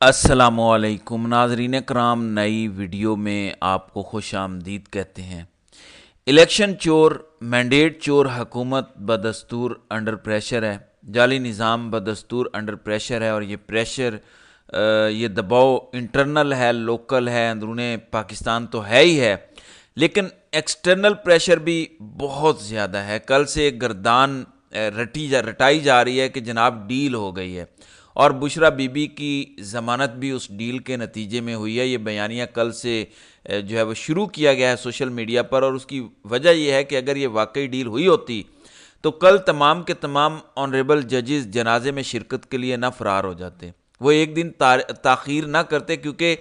السلام علیکم ناظرین کرام، نئی ویڈیو میں آپ کو خوش آمدید کہتے ہیں۔ الیکشن چور، مینڈیٹ چور حکومت بدستور انڈر پریشر ہے، جعلی نظام بدستور انڈر پریشر ہے، اور یہ پریشر یہ دباؤ انٹرنل ہے، لوکل ہے، اندرون پاکستان تو ہے ہی ہے، لیکن ایکسٹرنل پریشر بھی بہت زیادہ ہے۔ کل سے گردان رٹائی جا رہی ہے کہ جناب ڈیل ہو گئی ہے، اور بشرا بی بی کی ضمانت بھی اس ڈیل کے نتیجے میں ہوئی ہے۔ یہ بیانیہ کل سے جو ہے وہ شروع کیا گیا ہے سوشل میڈیا پر، اور اس کی وجہ یہ ہے کہ اگر یہ واقعی ڈیل ہوئی ہوتی تو کل تمام کے تمام آنریبل ججز جنازے میں شرکت کے لیے نہ فرار ہو جاتے، وہ ایک دن تاخیر نہ کرتے، کیونکہ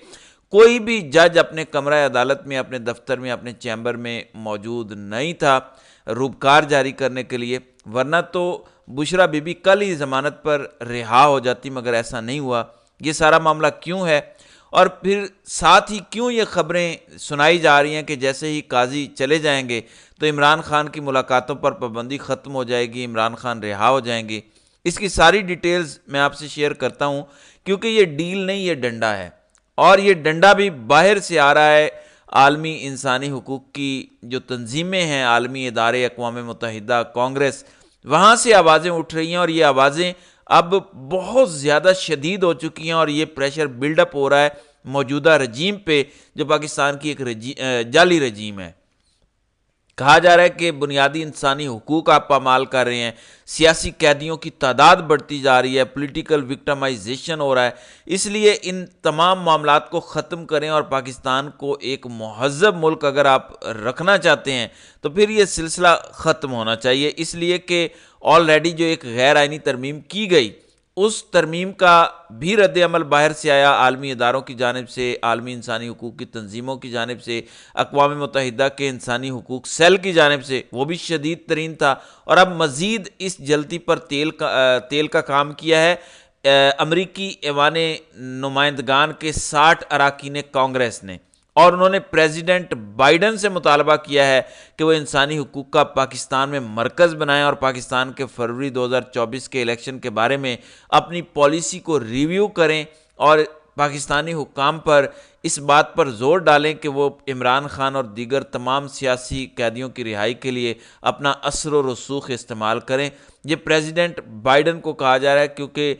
کوئی بھی جج اپنے کمرہ عدالت میں، اپنے دفتر میں، اپنے چیمبر میں موجود نہیں تھا روبکار جاری کرنے کے لیے، ورنہ تو بشرا بی بی کل ہی ضمانت پر رہا ہو جاتی، مگر ایسا نہیں ہوا۔ یہ سارا معاملہ کیوں ہے، اور پھر ساتھ ہی کیوں یہ خبریں سنائی جا رہی ہیں کہ جیسے ہی قاضی چلے جائیں گے تو عمران خان کی ملاقاتوں پر پابندی ختم ہو جائے گی، عمران خان رہا ہو جائیں گے؟ اس کی ساری ڈیٹیلز میں آپ سے شیئر کرتا ہوں، کیونکہ یہ ڈیل نہیں، یہ ڈنڈا ہے، اور یہ ڈنڈا بھی باہر سے آ رہا ہے۔ عالمی انسانی حقوق کی جو تنظیمیں ہیں، عالمی ادارے، اقوام متحدہ، کانگریس، وہاں سے آوازیں اٹھ رہی ہیں، اور یہ آوازیں اب بہت زیادہ شدید ہو چکی ہیں، اور یہ پریشر بلڈ اپ ہو رہا ہے موجودہ رجیم پہ، جو پاکستان کی ایک جعلی رجیم ہے۔ کہا جا رہا ہے کہ بنیادی انسانی حقوق آپ پامال کر رہے ہیں، سیاسی قیدیوں کی تعداد بڑھتی جا رہی ہے، پولیٹیکل وکٹمائزیشن ہو رہا ہے، اس لیے ان تمام معاملات کو ختم کریں، اور پاکستان کو ایک مہذب ملک اگر آپ رکھنا چاہتے ہیں تو پھر یہ سلسلہ ختم ہونا چاہیے، اس لیے کہ آلریڈی جو ایک غیر آئینی ترمیم کی گئی، اس ترمیم کا بھی رد عمل باہر سے آیا، عالمی اداروں کی جانب سے، عالمی انسانی حقوق کی تنظیموں کی جانب سے، اقوام متحدہ کے انسانی حقوق سیل کی جانب سے، وہ بھی شدید ترین تھا، اور اب مزید اس جلتی پر تیل کا کام کیا ہے امریکی ایوان نمائندگان کے 60 اراکین کانگریس نے، اور انہوں نے پریزیڈنٹ بائیڈن سے مطالبہ کیا ہے کہ وہ انسانی حقوق کا پاکستان میں مرکز بنائیں، اور پاکستان کے فروری 2024 کے الیکشن کے بارے میں اپنی پالیسی کو ریویو کریں، اور پاکستانی حکام پر اس بات پر زور ڈالیں کہ وہ عمران خان اور دیگر تمام سیاسی قیدیوں کی رہائی کے لیے اپنا اثر و رسوخ استعمال کریں۔ یہ پریزیڈنٹ بائیڈن کو کہا جا رہا ہے، کیونکہ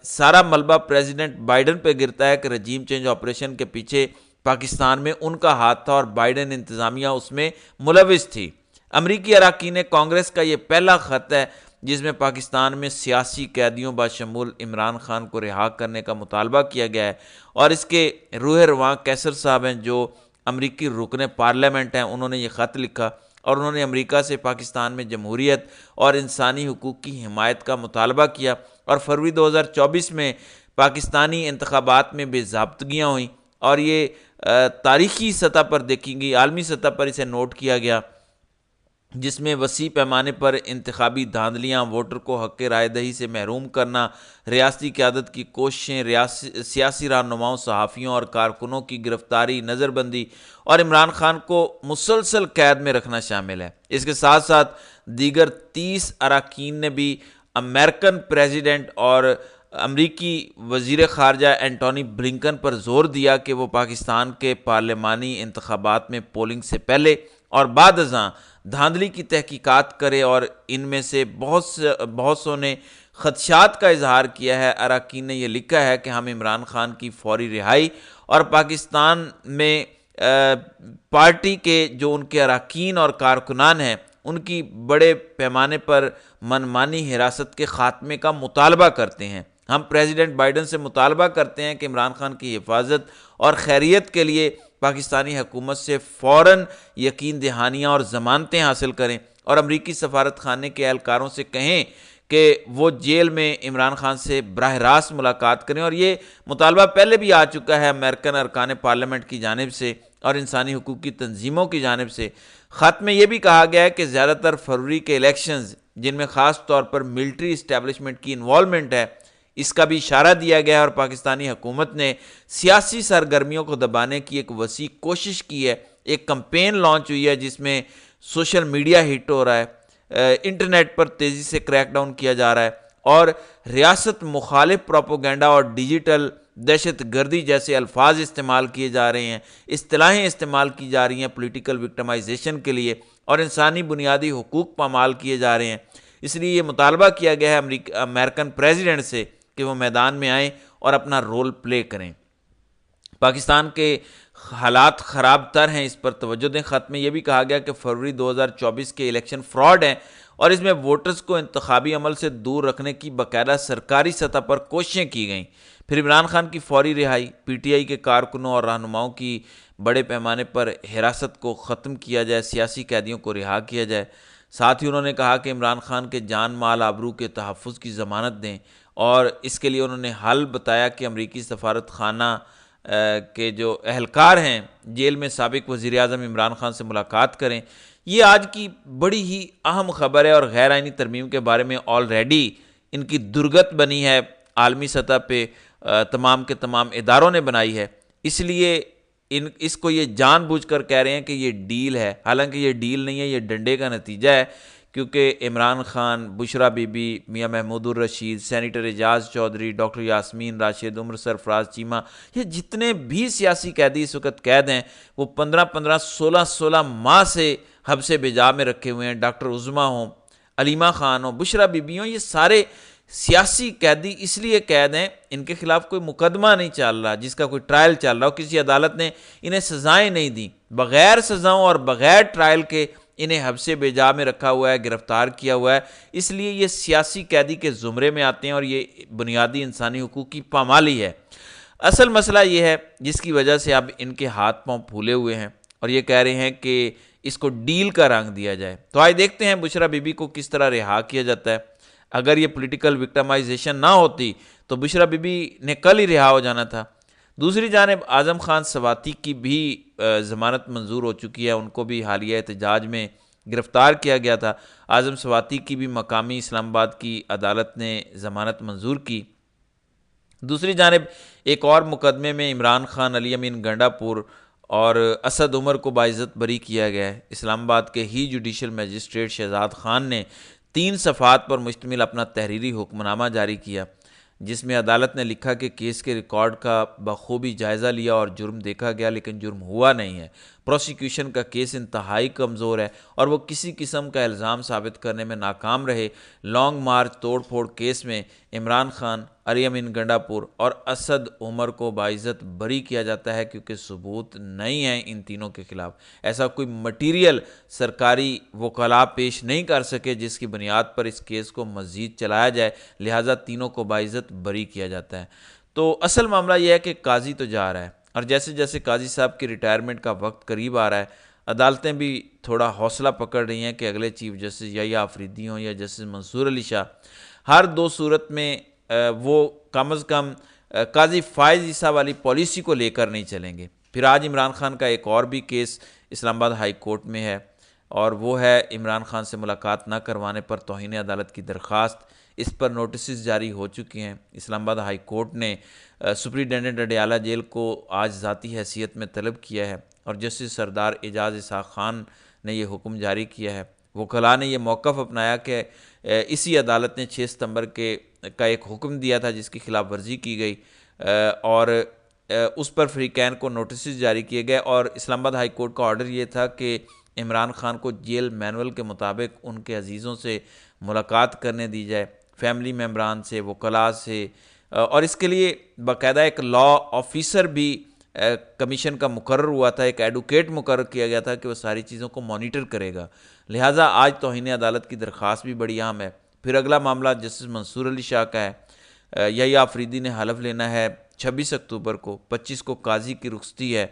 سارا ملبہ پریزیڈنٹ بائیڈن پہ گرتا ہے کہ رجیم چینج آپریشن کے پیچھے پاکستان میں ان کا ہاتھ تھا، اور بائیڈن انتظامیہ اس میں ملوث تھی۔ امریکی اراکین کانگریس کا یہ پہلا خط ہے جس میں پاکستان میں سیاسی قیدیوں بشمول عمران خان کو رہا کرنے کا مطالبہ کیا گیا ہے، اور اس کے روح رواں کیسر صاحب ہیں، جو امریکی رکن پارلیمنٹ ہیں، انہوں نے یہ خط لکھا، اور انہوں نے امریکہ سے پاکستان میں جمہوریت اور انسانی حقوق کی حمایت کا مطالبہ کیا، اور فروری 2024 میں پاکستانی انتخابات میں بے ضابطگیاں ہوئیں، اور یہ تاریخی سطح پر دیکھی گئی، عالمی سطح پر اسے نوٹ کیا گیا، جس میں وسیع پیمانے پر انتخابی دھاندلیاں، ووٹر کو حق رائے دہی سے محروم کرنا، ریاستی قیادت کی کوششیں، سیاسی رہنماؤں، صحافیوں اور کارکنوں کی گرفتاری، نظر بندی، اور عمران خان کو مسلسل قید میں رکھنا شامل ہے۔ اس کے ساتھ ساتھ دیگر 30 اراکین نے بھی امریکن پریزیڈنٹ اور امریکی وزیر خارجہ اینٹونی بلنکن پر زور دیا کہ وہ پاکستان کے پارلیمانی انتخابات میں پولنگ سے پہلے اور بعد ازاں دھاندلی کی تحقیقات کرے، اور ان میں سے بہت سو نے خدشات کا اظہار کیا ہے۔ اراکین نے یہ لکھا ہے کہ ہم عمران خان کی فوری رہائی اور پاکستان میں پارٹی کے جو ان کے اراکین اور کارکنان ہیں ان کی بڑے پیمانے پر منمانی حراست کے خاتمے کا مطالبہ کرتے ہیں۔ ہم پریزیڈنٹ بائیڈن سے مطالبہ کرتے ہیں کہ عمران خان کی حفاظت اور خیریت کے لیے پاکستانی حکومت سے فوراً یقین دہانیاں اور ضمانتیں حاصل کریں، اور امریکی سفارت خانے کے اہلکاروں سے کہیں کہ وہ جیل میں عمران خان سے براہ راست ملاقات کریں، اور یہ مطالبہ پہلے بھی آ چکا ہے امریکن ارکان پارلیمنٹ کی جانب سے اور انسانی حقوق کی تنظیموں کی جانب سے۔ خط میں یہ بھی کہا گیا ہے کہ زیادہ تر فروری کے الیکشنز، جن میں خاص طور پر ملٹری اسٹیبلشمنٹ کی انوالومنٹ ہے، اس کا بھی اشارہ دیا گیا ہے، اور پاکستانی حکومت نے سیاسی سرگرمیوں کو دبانے کی ایک وسیع کوشش کی ہے۔ ایک کمپین لانچ ہوئی ہے جس میں سوشل میڈیا ہٹ ہو رہا ہے، انٹرنیٹ پر تیزی سے کریک ڈاؤن کیا جا رہا ہے، اور ریاست مخالف پروپیگنڈا اور ڈیجیٹل دہشت گردی جیسے الفاظ استعمال کیے جا رہے ہیں، اصطلاحیں استعمال کی جا رہی ہیں پولیٹیکل وکٹمائزیشن کے لیے، اور انسانی بنیادی حقوق پامال کیے جا رہے ہیں۔ اس لیے یہ مطالبہ کیا گیا ہے امریکن پریزیڈنٹ سے کہ وہ میدان میں آئیں اور اپنا رول پلے کریں۔ پاکستان کے حالات خراب تر ہیں، اس پر توجہ دیں۔ خط میں یہ بھی کہا گیا کہ فروری 2024 کے الیکشن فراڈ ہیں اور اس میں ووٹرز کو انتخابی عمل سے دور رکھنے کی باقاعدہ سرکاری سطح پر کوششیں کی گئیں۔ پھر عمران خان کی فوری رہائی، پی ٹی آئی کے کارکنوں اور رہنماؤں کی بڑے پیمانے پر حراست کو ختم کیا جائے، سیاسی قیدیوں کو رہا کیا جائے۔ ساتھ ہی انہوں نے کہا کہ عمران خان کے جان مال آبرو کے تحفظ کی ضمانت دیں، اور اس کے لیے انہوں نے حل بتایا کہ امریکی سفارت خانہ کے جو اہلکار ہیں جیل میں سابق وزیر اعظم عمران خان سے ملاقات کریں۔ یہ آج کی بڑی ہی اہم خبر ہے اور غیر آئینی ترمیم کے بارے میں آلریڈی ان کی درگت بنی ہے، عالمی سطح پہ تمام کے تمام اداروں نے بنائی ہے۔ اس لیے اس کو یہ جان بوجھ کر کہہ رہے ہیں کہ یہ ڈیل ہے، حالانکہ یہ ڈیل نہیں ہے، یہ ڈنڈے کا نتیجہ ہے، کیونکہ عمران خان، بشرا بی بی، میاں محمود الرشید، سینیٹر اعجاز چودھری، ڈاکٹر یاسمین راشد، عمر سرفراز چیمہ، یہ جتنے بھی سیاسی قیدی اس وقت قید ہیں وہ 15 16 ماہ سے حبس بجا میں رکھے ہوئے ہیں۔ ڈاکٹر عظمیٰ ہوں، علیمہ خان ہوں، بشرا بی بی ہوں، یہ سارے سیاسی قیدی اس لیے قید ہیں، ان کے خلاف کوئی مقدمہ نہیں چل رہا جس کا کوئی ٹرائل چل رہا ہو، کسی عدالت نے انہیں سزائیں نہیں دیں، بغیر سزاؤں اور بغیر ٹرائل کے انہیں حبس بجا میں رکھا ہوا ہے، گرفتار کیا ہوا ہے۔ اس لیے یہ سیاسی قیدی کے زمرے میں آتے ہیں اور یہ بنیادی انسانی حقوق کی پامالی ہے۔ اصل مسئلہ یہ ہے جس کی وجہ سے اب ان کے ہاتھ پاؤں پھولے ہوئے ہیں اور یہ کہہ رہے ہیں کہ اس کو ڈیل کا رنگ دیا جائے۔ تو آج دیکھتے ہیں بشرا بی بی کو کس طرح رہا کیا جاتا ہے۔ اگر یہ پولیٹیکل وکٹمائزیشن نہ ہوتی تو بشرا بی بی نے کل ہی رہا ہو جانا تھا۔ دوسری جانب اعظم خان سواتی کی بھی ضمانت منظور ہو چکی ہے، ان کو بھی حالیہ احتجاج میں گرفتار کیا گیا تھا۔ اعظم سواتی کی بھی مقامی اسلام آباد کی عدالت نے ضمانت منظور کی۔ دوسری جانب ایک اور مقدمے میں عمران خان، علی امین گنڈا پور اور اسد عمر کو باعزت بری کیا گیا ہے۔ اسلام آباد کے ہی جوڈیشل مجسٹریٹ شہزاد خان نے 3 صفحات پر مشتمل اپنا تحریری حکم نامہ جاری کیا، جس میں عدالت نے لکھا کہ کیس کے ریکارڈ کا بخوبی جائزہ لیا اور جرم دیکھا گیا لیکن جرم ہوا نہیں ہے۔ پروسیکیوشن کا کیس انتہائی کمزور ہے اور وہ کسی قسم کا الزام ثابت کرنے میں ناکام رہے۔ لانگ مارچ توڑ پھوڑ کیس میں عمران خان، علی امین گنڈا پور اور اسد عمر کو باعزت بری کیا جاتا ہے کیونکہ ثبوت نہیں ہے ان تینوں کے خلاف۔ ایسا کوئی مٹیریل سرکاری وکلاء پیش نہیں کر سکے جس کی بنیاد پر اس کیس کو مزید چلایا جائے، لہٰذا تینوں کو باعزت بری کیا جاتا ہے۔ تو اصل معاملہ یہ ہے کہ قاضی تو جا رہا ہے اور جیسے جیسے قاضی صاحب کی ریٹائرمنٹ کا وقت قریب آ رہا ہے، عدالتیں بھی تھوڑا حوصلہ پکڑ رہی ہیں کہ اگلے چیف جسٹس یحییٰ آفریدی ہوں یا جسٹس منصور علی شاہ، ہر 2 صورت میں وہ کم از کم قاضی فائز عیسیٰ والی پالیسی کو لے کر نہیں چلیں گے۔ پھر آج عمران خان کا ایک اور بھی کیس اسلام آباد ہائی کورٹ میں ہے اور وہ ہے عمران خان سے ملاقات نہ کروانے پر توہین عدالت کی درخواست۔ اس پر نوٹسز جاری ہو چکی ہیں۔ اسلام آباد ہائی کورٹ نے سپرنٹینڈنٹ اڈیالہ جیل کو آج ذاتی حیثیت میں طلب کیا ہے اور جسٹس سردار اعجاز اسحاق خان نے یہ حکم جاری کیا ہے۔ وکلاء نے یہ موقف اپنایا کہ اسی عدالت نے 6 ستمبر کا ایک حکم دیا تھا جس کی خلاف ورزی کی گئی اور اس پر فریقین کو نوٹسز جاری کیے گئے، اور اسلام آباد ہائی کورٹ کا آرڈر یہ تھا کہ عمران خان کو جیل مینول کے مطابق ان کے عزیزوں سے ملاقات کرنے دی جائے، فیملی ممبران سے، وکلاء سے، اور اس کے لیے باقاعدہ ایک لا آفیسر بھی کمیشن کا مقرر ہوا تھا، ایک ایڈوکیٹ مقرر کیا گیا تھا کہ وہ ساری چیزوں کو مانیٹر کرے گا۔ لہٰذا آج توہین عدالت کی درخواست بھی بڑی اہم ہے۔ پھر اگلا معاملہ جسٹس منصور علی شاہ کا ہے۔ یحییٰ آفریدی نے حلف لینا ہے 26 اکتوبر کو، 25 کو قاضی کی رخصتی ہے،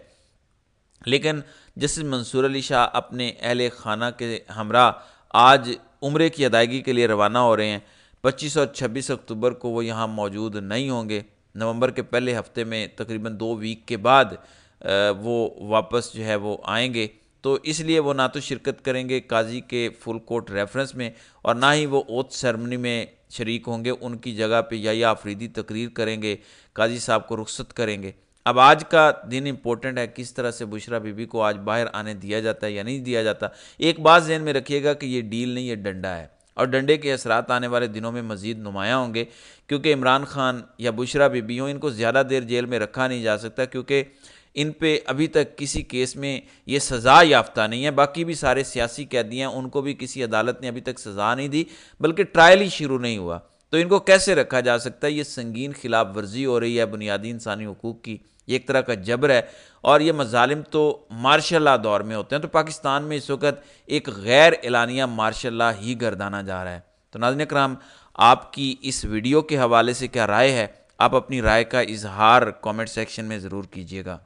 لیکن جسٹس منصور علی شاہ اپنے اہل خانہ کے ہمراہ آج عمرے کی ادائیگی کے لیے روانہ ہو رہے ہیں۔ 25 اور 26 اکتوبر کو وہ یہاں موجود نہیں ہوں گے۔ نومبر کے پہلے ہفتے میں تقریباً 2 ویک کے بعد وہ واپس جو ہے وہ آئیں گے، تو اس لیے وہ نہ تو شرکت کریں گے قاضی کے فل کورٹ ریفرنس میں اور نہ ہی وہ اوتھ سیرمنی میں شریک ہوں گے۔ ان کی جگہ پہ یحییٰ آفریدی تقریر کریں گے، قاضی صاحب کو رخصت کریں گے۔ اب آج کا دن امپورٹنٹ ہے، کس طرح سے بشرا بی بی کو آج باہر آنے دیا جاتا ہے یا نہیں دیا جاتا۔ ایک بات ذہن میں رکھیے گا کہ یہ ڈیل نہیں، یہ ڈنڈا ہے اور ڈنڈے کے اثرات آنے والے دنوں میں مزید نمایاں ہوں گے، کیونکہ عمران خان یا بشرا بی بی ہوں، ان کو زیادہ دیر جیل میں رکھا نہیں جا سکتا، کیونکہ ان پہ ابھی تک کسی کیس میں یہ سزا یافتہ نہیں ہے۔ باقی بھی سارے سیاسی قیدی ہیں، ان کو بھی کسی عدالت نے ابھی تک سزا نہیں دی، بلکہ ٹرائل ہی شروع نہیں ہوا، تو ان کو کیسے رکھا جا سکتا ہے؟ یہ سنگین خلاف ورزی ہو رہی ہے بنیادی انسانی حقوق کی، یہ ایک طرح کا جبر ہے، اور یہ مظالم تو مارشل لا دور میں ہوتے ہیں، تو پاکستان میں اس وقت ایک غیر اعلانیہ مارشل لا ہی گردانا جا رہا ہے۔ تو ناظرین اکرام، آپ کی اس ویڈیو کے حوالے سے کیا رائے ہے؟ آپ اپنی رائے کا اظہار کامنٹ سیکشن میں ضرور کیجیے گا۔